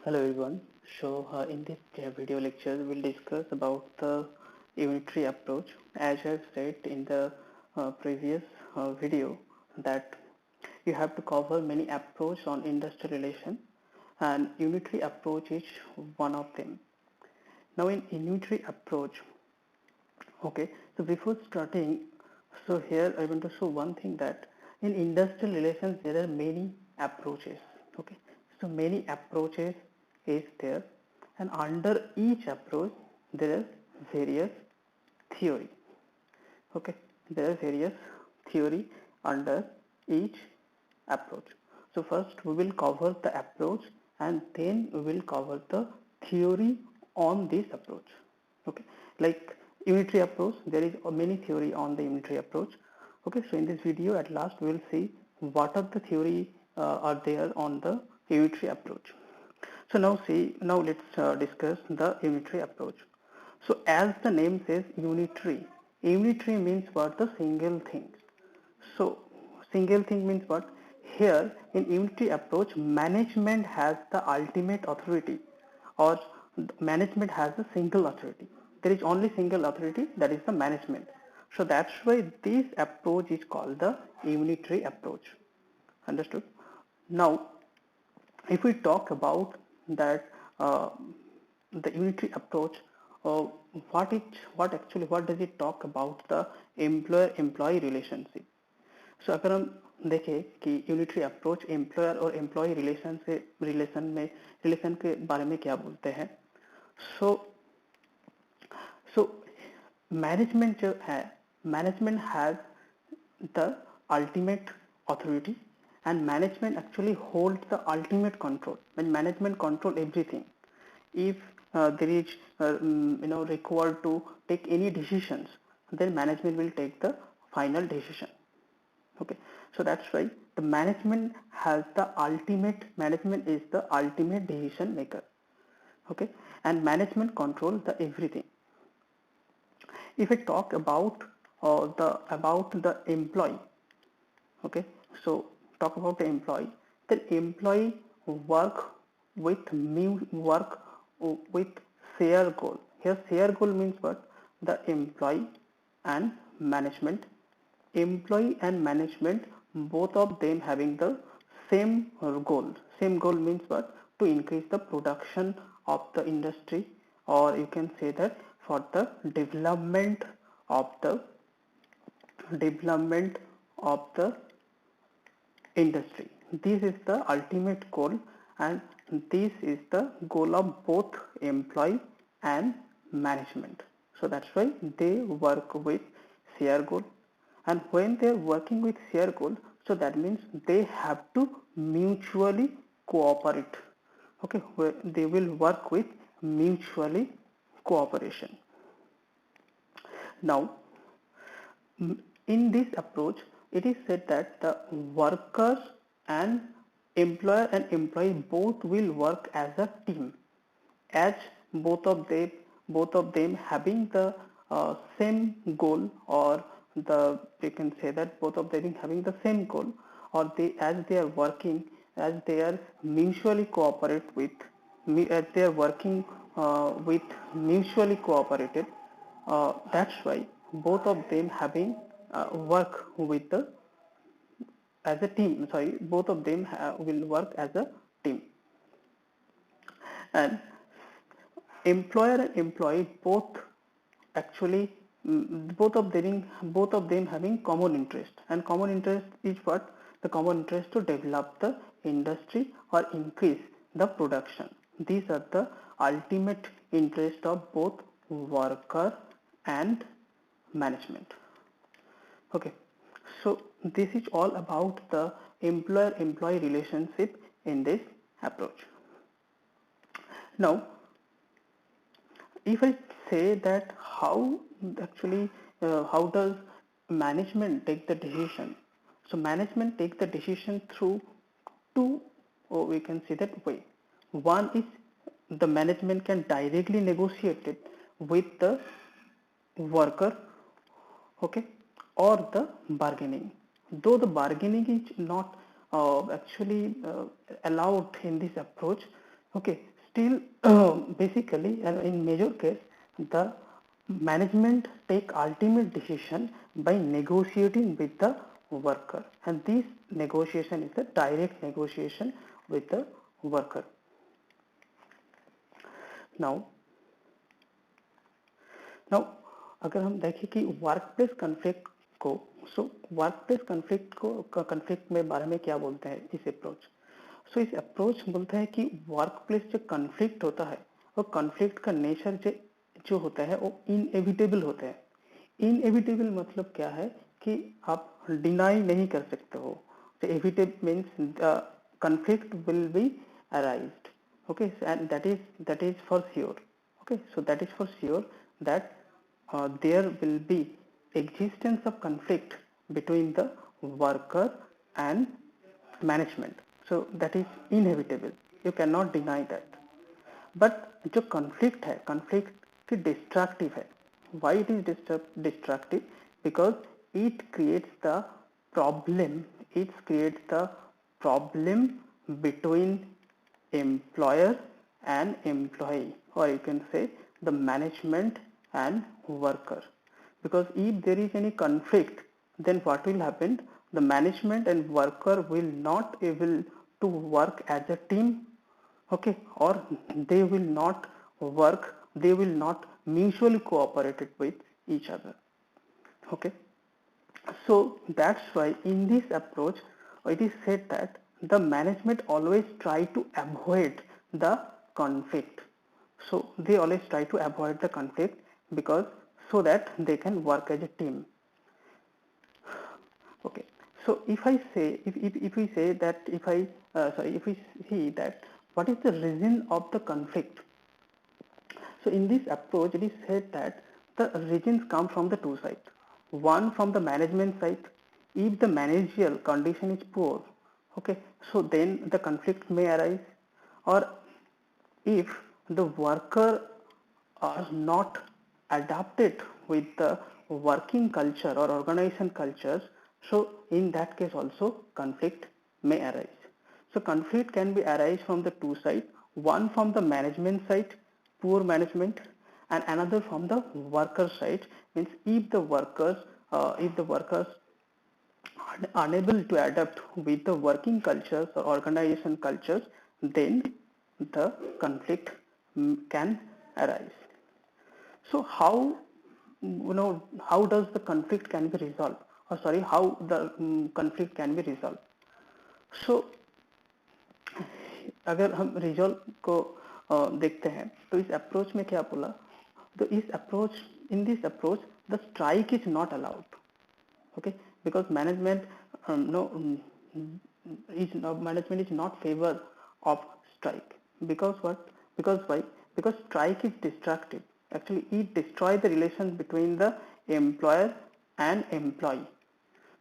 Hello everyone. In this video lecture, we'll discuss about the unitary approach. As I have said in the previous video, that you have to cover many approach on industrial relation, and unitary approach is one of them. Now, in unitary approach, okay. So before starting, here I want to show one thing, that in industrial relations there are many approaches. Okay, so many approaches is there, and under each approach there are various theory. Okay, there are various theory under each approach. So first we will cover the approach, and then we will cover the theory on this approach. Okay, like unitary approach, there is many theory on the unitary approach. Okay, so in this video at last we will see what are the theory are there on the unitary approach. So now let's discuss the unitary approach. So as the name says, unitary means what? The single thing. So single thing means what? Here in unitary approach, management has the ultimate authority, or management has a single authority. There is only single authority, that is the management. So that's why this approach is called the unitary approach. Understood? Now, if we talk about that the unitary approach, uh, what does it talk about the employer employee relationship. सो अगर हम देखें कि unitary approach employer और employ relation के बारे में क्या बोलते हैं. सो सो मैनेजमेंट जो है, management has the ultimate authority, and management actually holds the ultimate control. When management control everything, if there is required to take any decisions, then management will take the final decision. Okay, so that's why the management is the ultimate decision maker. Okay, and management controls the everything. If I talk about the employee, okay, so talk about the employee. The employee work with share goal. Here share goal means what? The employee and management, both of them having the same goal. Same goal means what? To increase the production of the industry, or you can say that for the development of the industry. This is the ultimate goal, and this is the goal of both employee and management. So that's why they work with share goal, and when they are working with share goal, so that means they have to mutually cooperate. Okay, they will work with mutually cooperation. Now in this approach, it is said that the workers and employer and employee both will work as a team, as both of them having the same goal, or you can say that both of them having the same goal, or they are working, as they are mutually cooperate with as they are working with mutually cooperated. That's why both of them having work with the as a team. Both of them will work as a team, and employer and employee both actually both of them having common interest, and common interest is what? The common interest to develop the industry or increase the production. These are the ultimate interest of both worker and management. Okay, so this is all about the employer-employee relationship in this approach. Now, if I say that how does management take the decision? So management take the decision through two, or we can say that way. One is the management can directly negotiate it with the worker, okay, or the bargaining. Though the bargaining is not allowed in this approach, okay, still basically in major case the management take ultimate decision by negotiating with the worker, and this negotiation is the direct negotiation with the worker. Now अगर हम देखें कि workplace conflict को, workplace conflict में बारे में क्या बोलते हैं इस अप्रोच। इस अप्रोच बोलता है कि वर्कप्लेस जो कन्फ्लिक्ट होता है वो कन्फ्लिक्ट का नेचर जो होता है वो इनएविटेबल होता है। इनएविटेबल मतलब क्या है कि आप डिनाई नहीं कर सकते हो। Evitable means conflict will be arised, okay, and that is for sure, okay, so that is for sure that there will be existence of conflict between the worker and management, so that is inevitable, you cannot deny that. but जो conflict है, conflict destructive है। why it is destructive? because it creates the problem between employer and employee, or you can say the management and worker. Because if there is any conflict, then what will happen? The management and worker will not able to work as a team, okay, or they will not mutually cooperate with each other, okay. So that's why in this approach it is said that the management always try to avoid the conflict. So they always try to avoid the conflict because so that they can work as a team. Okay. So if we see that what is the reason of the conflict? So in this approach it is said that the reasons come from the two sides. One from the management side, if the managerial condition is poor, okay, so then the conflict may arise, or if the worker are not adapted with the working culture or organization cultures, so in that case also conflict may arise. So conflict can be arise from the two sides, one from the management side, poor management, and another from the worker side, means if the workers are unable to adapt with the working cultures or organization cultures, then the conflict can arise. So how does the conflict can be resolved, or sorry, how the conflict can be resolved? So अगर हम resolve को देखते हैं तो इस approach में क्या बोला, तो इस approach in this approach the strike is not allowed, okay, because management management is not favor of strike. Because what? Because why? Because strike is destructive. Actually it destroys the relation between the employer and employee.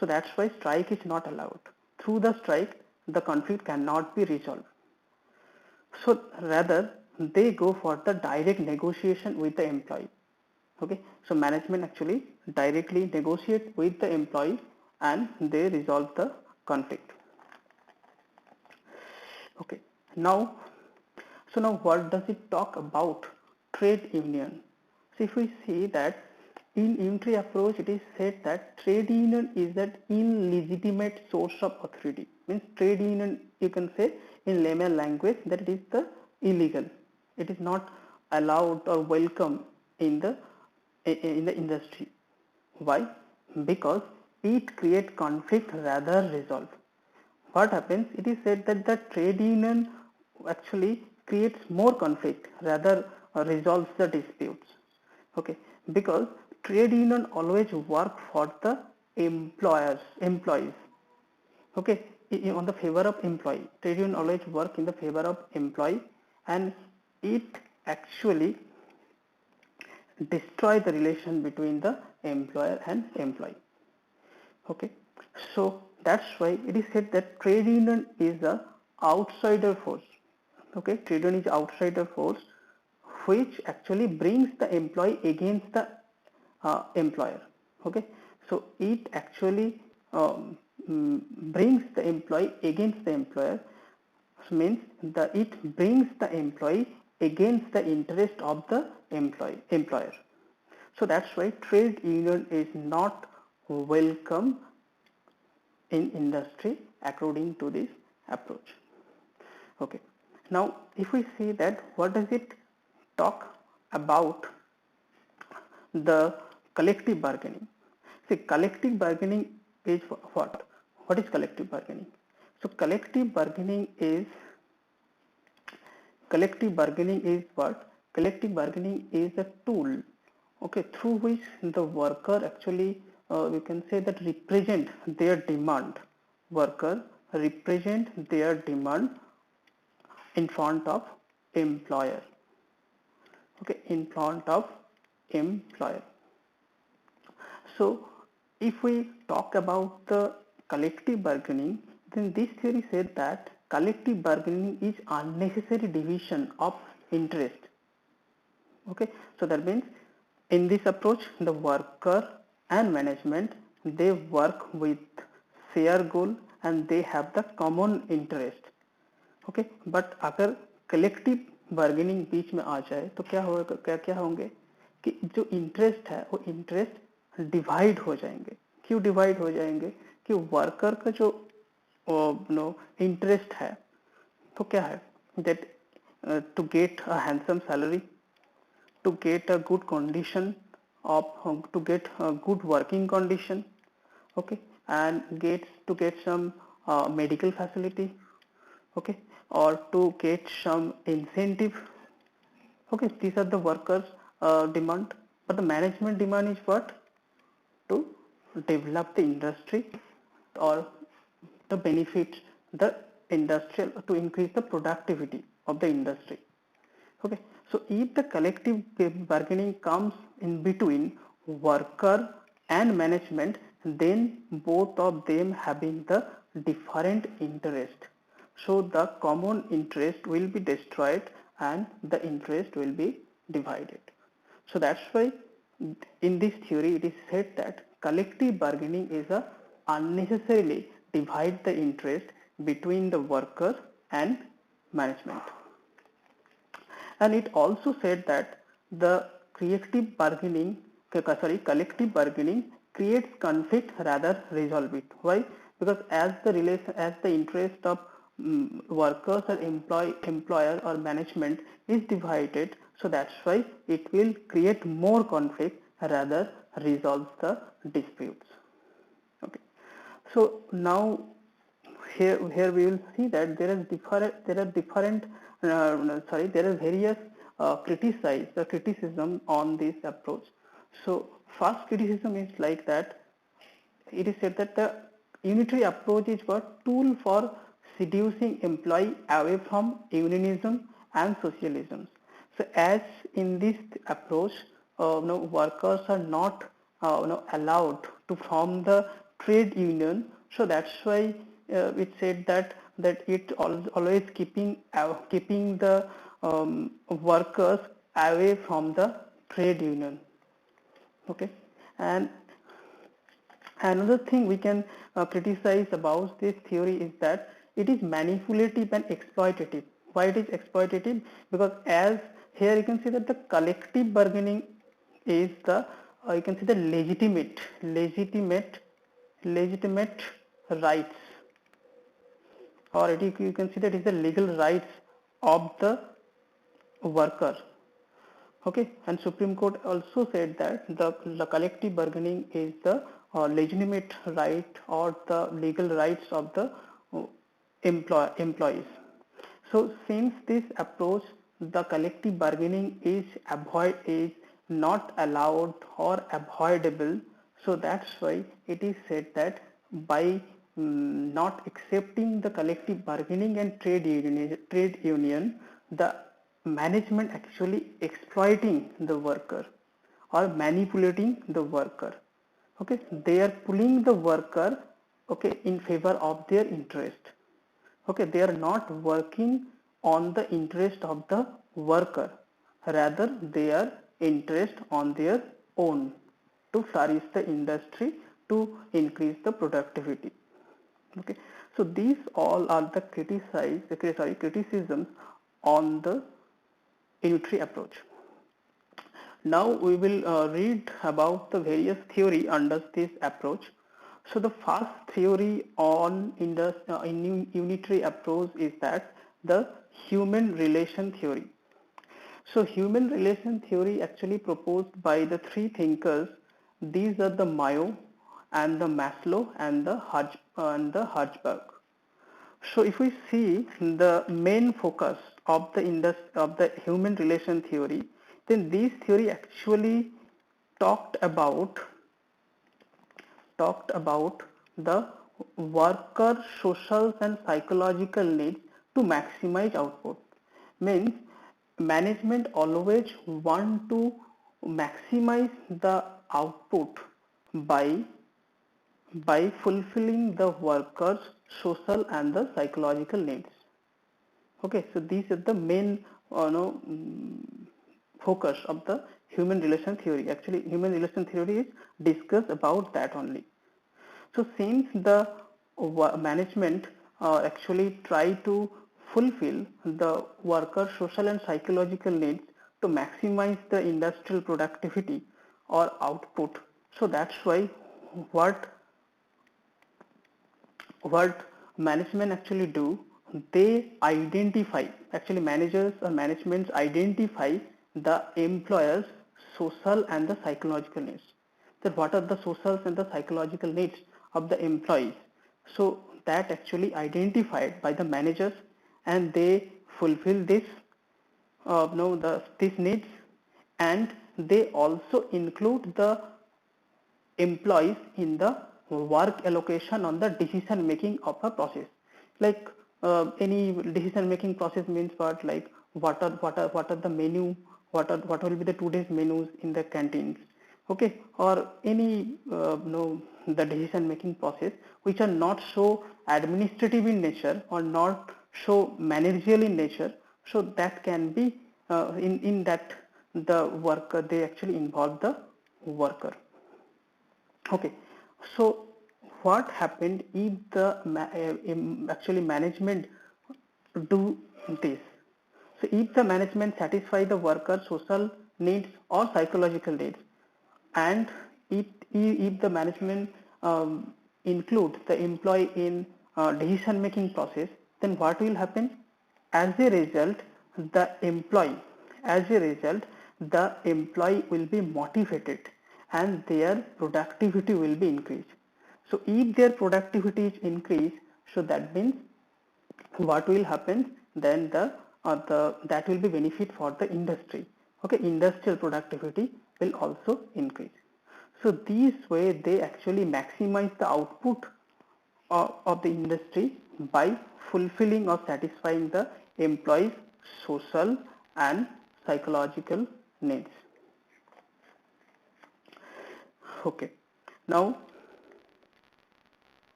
So that's why strike is not allowed. Through the strike the conflict cannot be resolved. So rather they go for the direct negotiation with the employee. Okay, so management actually directly negotiate with the employee and they resolve the conflict. Okay, now what does it talk about trade union? So if we see that in unitary approach it is said that trade union is that illegitimate source of authority. Means trade union, you can say in layman language, that it is the illegal. It is not allowed or welcome in the industry. Why? Because it creates conflict rather resolve. What happens? It is said that the trade union actually creates more conflict rather resolves the disputes. Okay, because trade union always work for the employees. Okay, on the favor of employee. Trade union always work in the favor of employee, and it actually destroy the relation between the employer and employee. Okay, so that's why it is said that trade union is a outsider force. Okay, trade union is outsider force which actually brings the employee against the employer. Okay, so it actually brings the employee against the employer, means it brings the employee against the interest of the employer. So that's why trade union is not welcome in industry according to this approach. Okay, now if we see that what does it talk about the collective bargaining. See, collective bargaining is what? What is collective bargaining? So collective bargaining is what? Collective bargaining is a tool, okay, through which the worker actually we can say that represent their demand. Worker represent their demand in front of employer. Okay, in front of employer. So if we talk about the collective bargaining, then this theory said that collective bargaining is unnecessary division of interest. Okay, so that means in this approach the worker and management, they work with shared goal and they have the common interest. Okay, but अगर collective bargaining बीच में आ जाए तो क्या होगा, क्या होंगे कि जो इंटरेस्ट है वो इंटरेस्ट डिवाइड हो जाएंगे. क्यों डिवाइड हो जाएंगे? कि वर्कर का जो इंटरेस्ट है तो क्या है that to get a handsome salary, to get a good condition of to get a good working condition, okay, and to get some medical facility, okay, or to get some incentive. Okay, these are the workers demand, but the management demand is what? To develop the industry or the benefits the industrial, to increase the productivity of the industry. Okay, so if the collective bargaining comes in between worker and management, then both of them having the different interest, so the common interest will be destroyed and the interest will be divided. So that's why in this theory it is said that collective bargaining is a unnecessarily divide the interest between the worker and management. And it also said that the collective bargaining creates conflict rather resolve it. Why? Because as the interest of workers or employer or management is divided, so that's why it will create more conflict rather resolve the disputes. Okay, so now here we will see that there are various criticism on this approach. So first criticism is like that it is said that the unitary approach is a tool for seducing employee away from unionism and socialism. So as in this approach, workers are not allowed to form the trade union. So that's why it said that it always keeping the workers away from the trade union. Okay, and another thing we can criticize about this theory is that it is manipulative and exploitative. Why it is exploitative? Because as here you can see that the collective bargaining is the you can see the legitimate rights, or you can see that is the legal rights of the worker. Okay, and Supreme Court also said that the collective bargaining is the legitimate right or the legal rights of the employees. So since this approach, the collective bargaining is not allowed or avoidable, so that's why it is said that by not accepting the collective bargaining and trade union, the management actually exploiting the worker or manipulating the worker. Okay, they are pulling the worker, okay, in favor of their interest. Okay, they are not working on the interest of the worker, rather they are interest on their own to flourish the industry, to increase the productivity. Okay, so these all are the criticisms on the unitary approach. Now we will read about the various theory under this approach. So the first theory on in unitary approach is that the human relation theory. So human relation theory actually proposed by the three thinkers. These are the Mayo and the Maslow and the Hertzberg. So if we see the main focus of the human relation theory, then this theory actually talked about the worker social and psychological needs to maximize output. Means management always want to maximize the output by fulfilling the workers social and the psychological needs. Okay, so these are the main focus of the human relation theory. Actually human relation theory is discussed about that only. So since the management actually try to fulfill the worker social and psychological needs to maximize the industrial productivity or output, so that's why what management actually do, they identify, actually managers or managements identify the employers social and the psychological needs. That what are the social and the psychological needs of the employees, so that actually identified by the managers, and they fulfill this these needs, and they also include the employees in the work allocation on the decision making of a process. Like any decision making process means what, like what are the menu, what will be the today's menus in the canteens, okay, or any the decision making process which are not so administrative in nature or not so managerial in nature, so that can be in that the worker, they actually involve the worker. Okay, so what happened if the actually management do this? So if the management satisfy the worker social needs or psychological needs, and if the management include the employee in decision making process, then what will happen? As a result, the employee, the employee will be motivated and their productivity will be increased. So if their productivity is increased, so that means what will happen, then that will be benefit for the industry. Okay, industrial productivity will also increase. So this way they actually maximize the output of the industry by fulfilling or satisfying the employees social and psychological needs. Okay, now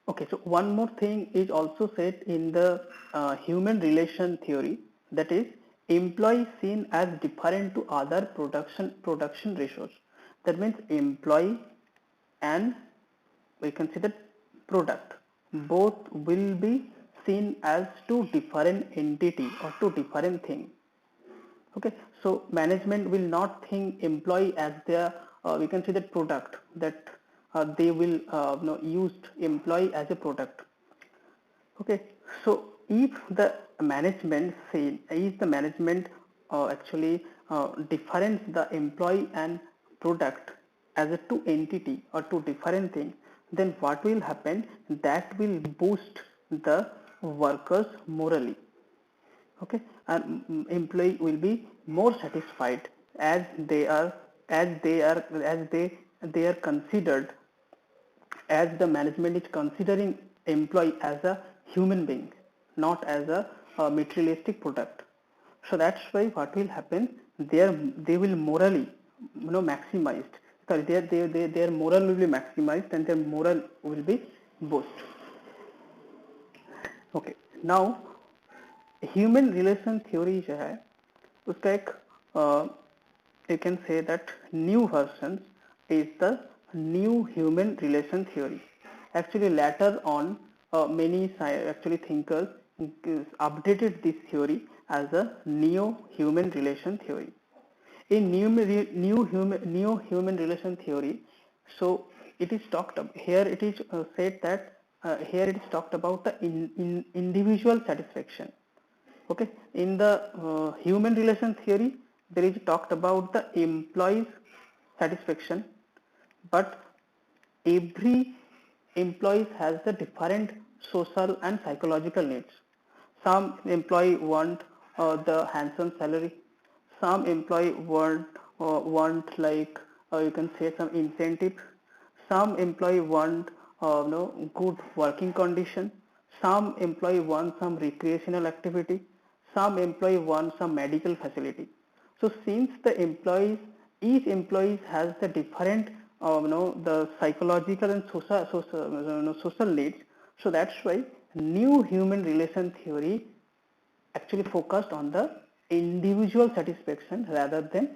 okay, so one more thing is also said in the human relation theory, that is employee seen as different to other production ratios. That means employee and we consider product, both will be seen as two different entity or two different thing. Okay, so management will not think employee as their we can say that product, that they will used employee as a product. Okay, so if the management actually difference the employee and product as a two entity or two different things, then what will happen, that will boost the workers morally. Okay, and employee will be more satisfied as they are they are considered, as the management is considering employee as a human being, not as a materialistic product. So that's why what will happen, they will morally maximized, sorry, their moral will be maximized and their moral will be boost. Okay, now human relation theory जो है उसका एक you can say that new version is the new human relation theory. Actually later on many actually thinkers updated this theory, as a neo-human relation theory. In neo-human relation theory, so it is talked about, here it is said that here it is talked about the individual satisfaction. Okay, in the human relation theory, there is talked about the employees satisfaction, but every employees has the different social and psychological needs. Some employee want the handsome salary. Some employee want like you can say some incentive. Some employee want good working condition. Some employee want some recreational activity. Some employee want some medical facility. So since the employees, each employee has the different the psychological and social needs. So that's why new human relation theory actually focused on the individual satisfaction rather than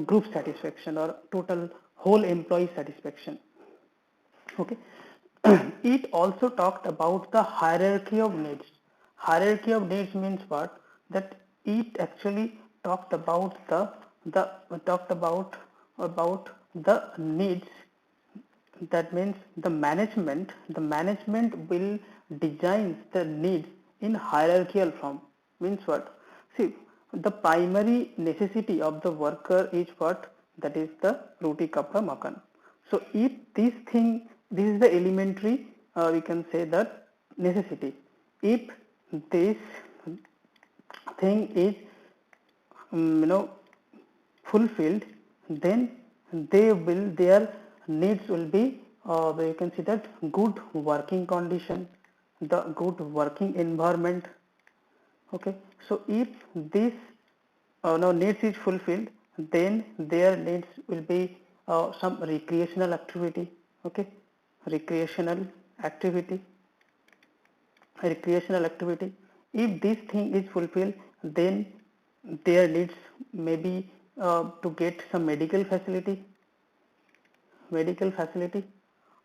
group satisfaction or total whole employee satisfaction. Okay. It also talked about the hierarchy of needs. Hierarchy of needs means what? That it actually talked about the talked about the needs. That means the management will design the needs in hierarchical form. Means what? See, the primary necessity of the worker is what? That is the roti kapda makan. So if this is the elementary, we can say that necessity. If this thing is fulfilled, then their needs will be you can see that good working condition, the good working environment. Okay, so if this needs is fulfilled, then their needs will be some recreational activity. Okay, recreational activity recreational activity. If this thing is fulfilled, then their needs maybe to get some medical facility,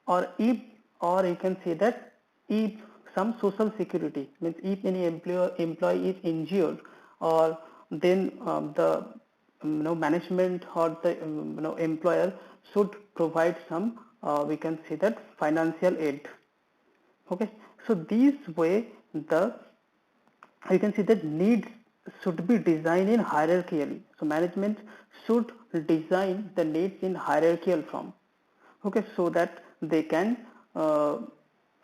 or if, or you can say that if some social security, means if any employee is injured, or then the management or the employer should provide some we can say that financial aid. Okay, so this way the you can see that needs should be designed in hierarchically. So management should design the needs in hierarchical form. Okay, so that they can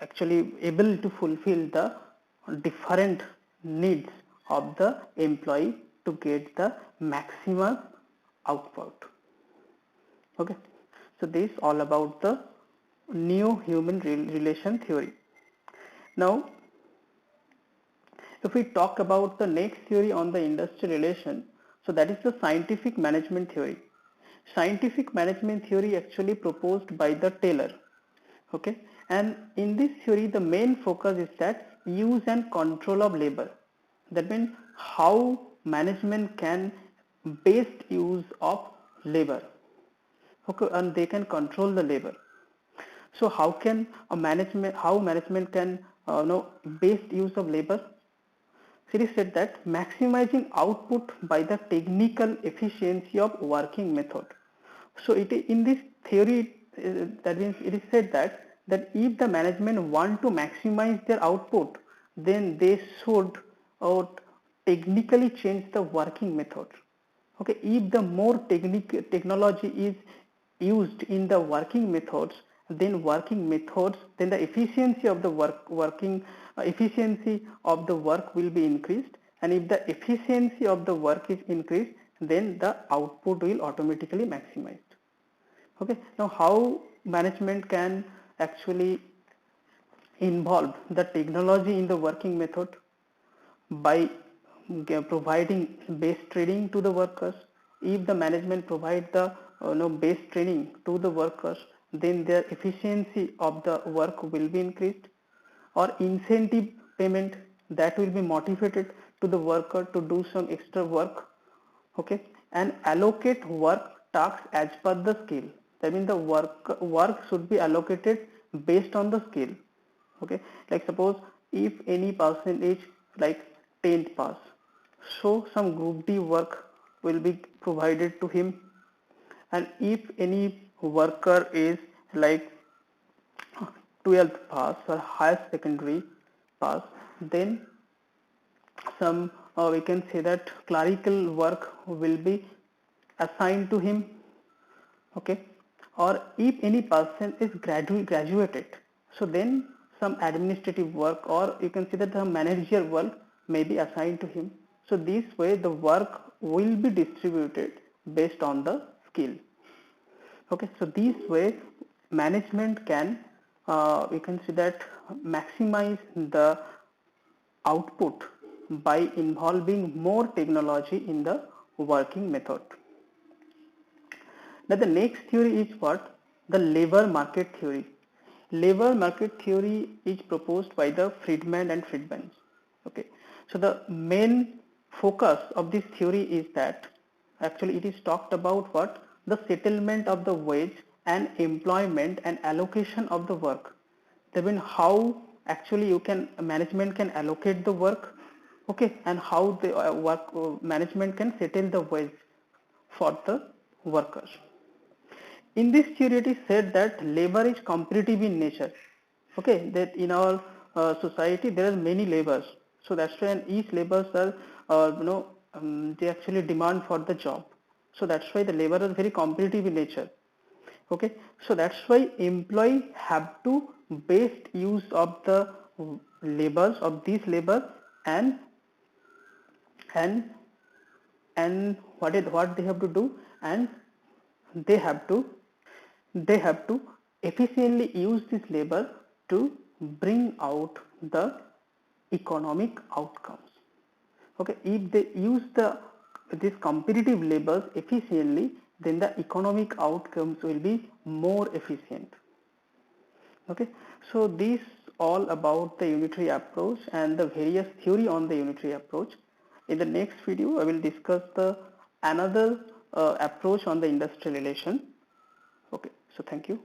actually able to fulfill the different needs of the employee to get the maximum output. Okay, so this all about the new human relation theory. Now if we talk about the next theory on the industrial relation, so that is the scientific management theory. Scientific management theory actually proposed by the Taylor. Okay, and in this theory the main focus is that use and control of labor. That means how management can best use of labor. Okay, and they can control the labor. So how can how management can best use of labor? It is said that maximizing output by the technical efficiency of working method. So in this theory, that means it is said that if the management want to maximize their output, then they should technically change the working method. Okay, if the more technology is used in the working methods, then the efficiency of the efficiency of the work will be increased, and if the efficiency of the work is increased, then the output will automatically maximized. Okay, now how management can actually involve the technology in the working method? By providing base training to the workers. If the management provide the base training to the workers, then their efficiency of the work will be increased. Or incentive payment, that will be motivated to the worker to do some extra work. Okay, and allocate work tasks as per the skill. That means the work should be allocated based on the skill. Okay, like suppose if any person is like 10th pass. So some group D work will be provided to him, and if any worker is like 12th pass or higher secondary pass, then some we can say that clerical work will be assigned to him. Okay, or if any person is graduated, so then some administrative work, or you can say that the managerial work may be assigned to him. So this way the work will be distributed based on the skill. Okay, so this way management can we can see that maximize the output by involving more technology in the working method. Now the next theory is what? The labor market theory. Labor market theory is proposed by the Friedman and Friedman. Okay, so the main focus of this theory is that actually it is talked about what? The settlement of the wage and employment and allocation of the work. That means how actually you can management can allocate the work, okay, and how the management can settle the wage for the workers. In this theory it is said that labor is competitive in nature. Okay, that in our society there are many labors, so that's why each labors are they actually demand for the job, so that's why the labor is very competitive in nature. Okay, so that's why employee have to best use of the labors of these labor, and and what they have to do, and they have to efficiently use this labor to bring out the economic outcomes. Okay, if they use this competitive labors efficiently, then the economic outcomes will be more efficient. Okay, so this all about the unitary approach and the various theory on the unitary approach. In the next video I will discuss the another approach on the industrial relation. Okay, so thank you.